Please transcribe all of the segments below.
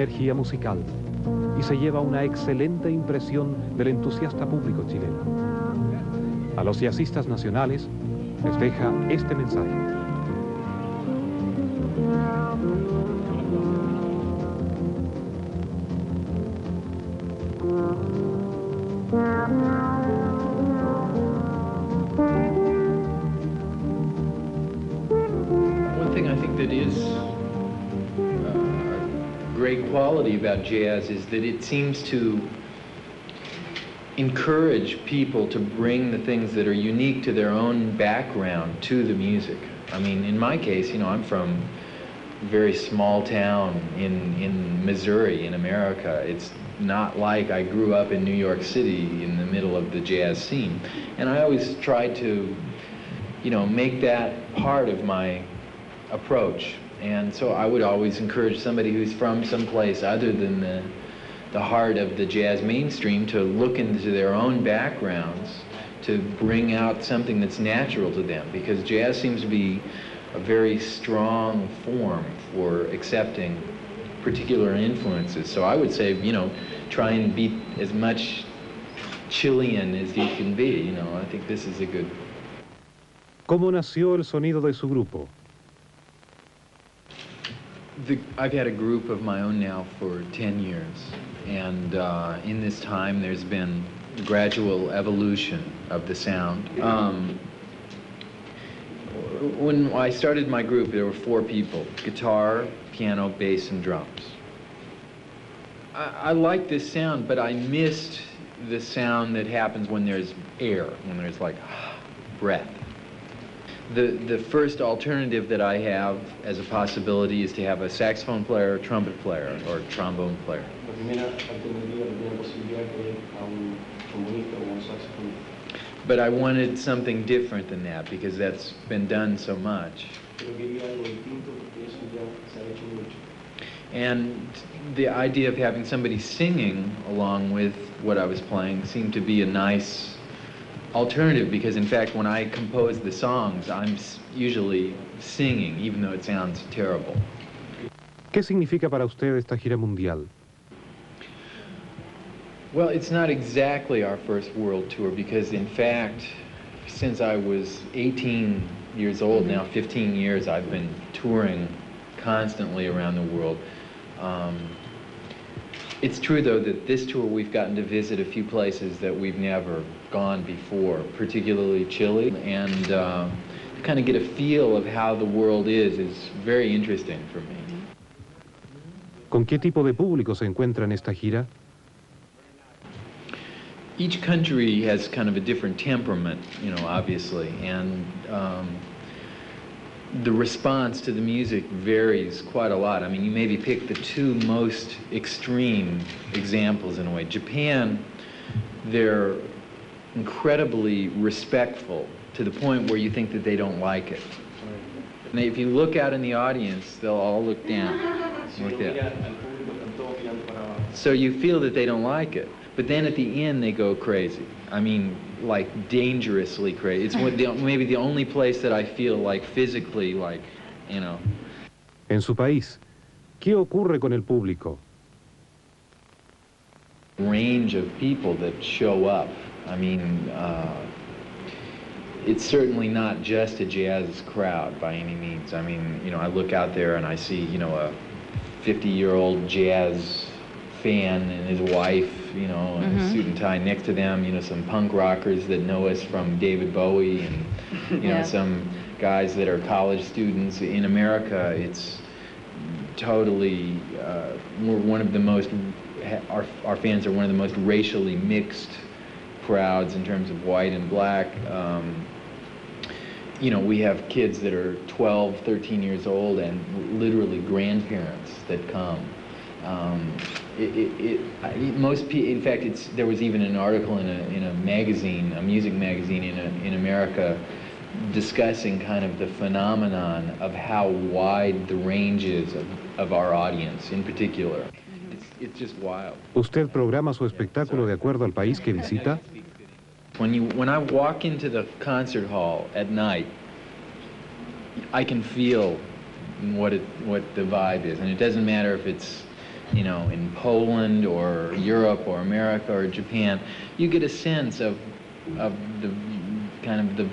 energía musical y se lleva una excelente impresión del entusiasta público chileno. A los jazzistas nacionales les deja este mensaje. One thing I think that is great quality about jazz is that it seems to encourage people to bring the things that are unique to their own background to the music. I mean, in my case, you know, I'm from a very small town in Missouri, in America. It's not like I grew up in New York City in the middle of the jazz scene. And I always tried to, you know, make that part of my approach. And so I would always encourage somebody who's from someplace other than the heart of the jazz mainstream to look into their own backgrounds to bring out something that's natural to them, because jazz seems to be a very strong form for accepting particular influences. So I would say, you know, try and be as much Chilean as you can be, you know. I think this is a good... ¿Cómo nació el sonido de su grupo? I've had a group of my own now for 10 years, and in this time there's been a gradual evolution of the sound. When I started my group, there were 4 people: guitar, piano, bass, and drums. I like this sound, but I missed the sound that happens when there's air, when there's like breath. The first alternative that I have as a possibility is to have a saxophone player, trumpet player, or trombone player. But I wanted something different than that, because that's been done so much. And the idea of having somebody singing along with what I was playing seemed to be a nice alternative, because in fact when I compose the songs I'm usually singing, even though it sounds terrible. ¿Qué significa para usted esta gira mundial? Well, it's not exactly our first world tour, because in fact since I was 18 years old, now 15 years, I've been touring constantly around the world. It's true, though, that this tour we've gotten to visit a few places that we've never gone before, particularly Chile, and to kind of get a feel of how the world is very interesting for me. ¿Con qué tipo de público se encuentra en esta gira? Each country has kind of a different temperament, you know, obviously, and the response to the music varies quite a lot. I mean, you maybe pick the 2 most extreme examples in a way. Japan, they're incredibly respectful to the point where you think that they don't like it. And if you look out in the audience, they'll all look down. Look down. So you feel that they don't like it. But then at the end they go crazy. I mean, like dangerously crazy. It's maybe the only place that I feel like physically, like, you know. En su país, ¿qué ocurre con el público? Range of people that show up. I mean, it's certainly not just a jazz crowd by any means. I mean, you know, I look out there and I see, you know, a 50-year-old jazz fan and his wife, you know, in a suit and tie next to them, you know, some punk rockers that know us from David Bowie, and, you know, some guys that are college students. In America, it's totally, we're one of the most, our fans are one of the most racially mixed crowds in terms of white and black. You know, we have kids that are 12, 13 years old, and literally grandparents that come. Most people, in fact, there was even an article in a magazine, a music magazine in America, discussing kind of the phenomenon of how wide the range is of our audience in particular. It's just wild. ¿Usted programa su espectáculo de acuerdo al país que visita? When I walk into the concert hall at night, I can feel what the vibe is, and it doesn't matter if it's, you know, in Poland or Europe or America or Japan, you get a sense of the kind of the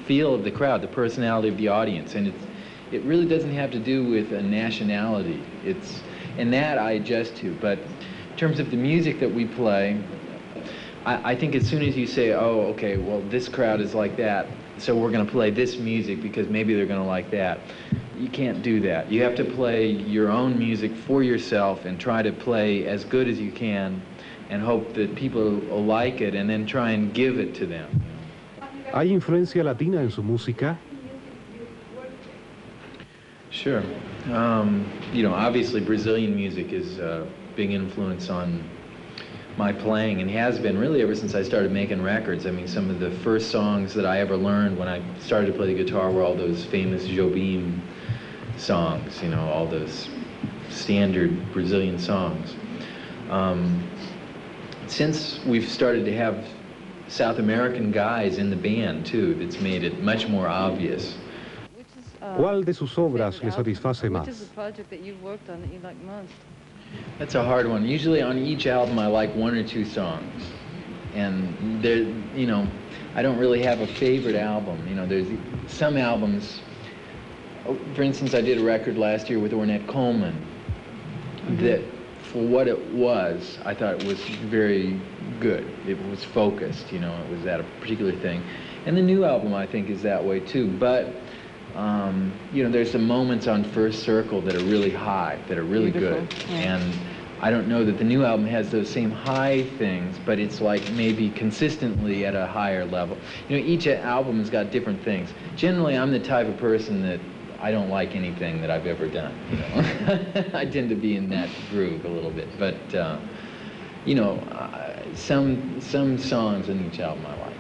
feel of the crowd, the personality of the audience, and it really doesn't have to do with a nationality. And that I adjust to. But in terms of the music that we play, I think as soon as you say, oh, okay, well, this crowd is like that, so we're going to play this music because maybe they're going to like that. You can't do that. You have to play your own music for yourself and try to play as good as you can and hope that people will like it and then try and give it to them. ¿Hay influencia latina en su música? Sure. You know, obviously Brazilian music is a big influence on my playing and has been really ever since I started making records. I mean, some of the first songs that I ever learned when I started to play the guitar were all those famous Jobim songs, you know, all those standard Brazilian songs. Since we've started to have South American guys in the band too, that's made it much more obvious. ¿Cuál de sus obras le satisface más? Which is the project that you've worked on that you like most? That's a hard one. Usually on each album I like one or two songs. And there, you know, I don't really have a favorite album. You know, there's some albums, for instance, I did a record last year with Ornette Coleman that for what it was, I thought it was very good. It was focused, you know, it was at a particular thing. And the new album I think is that way too. But you know, there's some moments on First Circle that are really high, that are really good. Yeah. And I don't know that the new album has those same high things, but it's like maybe consistently at a higher level. You know, each album has got different things. Generally, I'm the type of person that I don't like anything that I've ever done, you know. I tend to be in that groove a little bit, but you know, some songs in each album I like.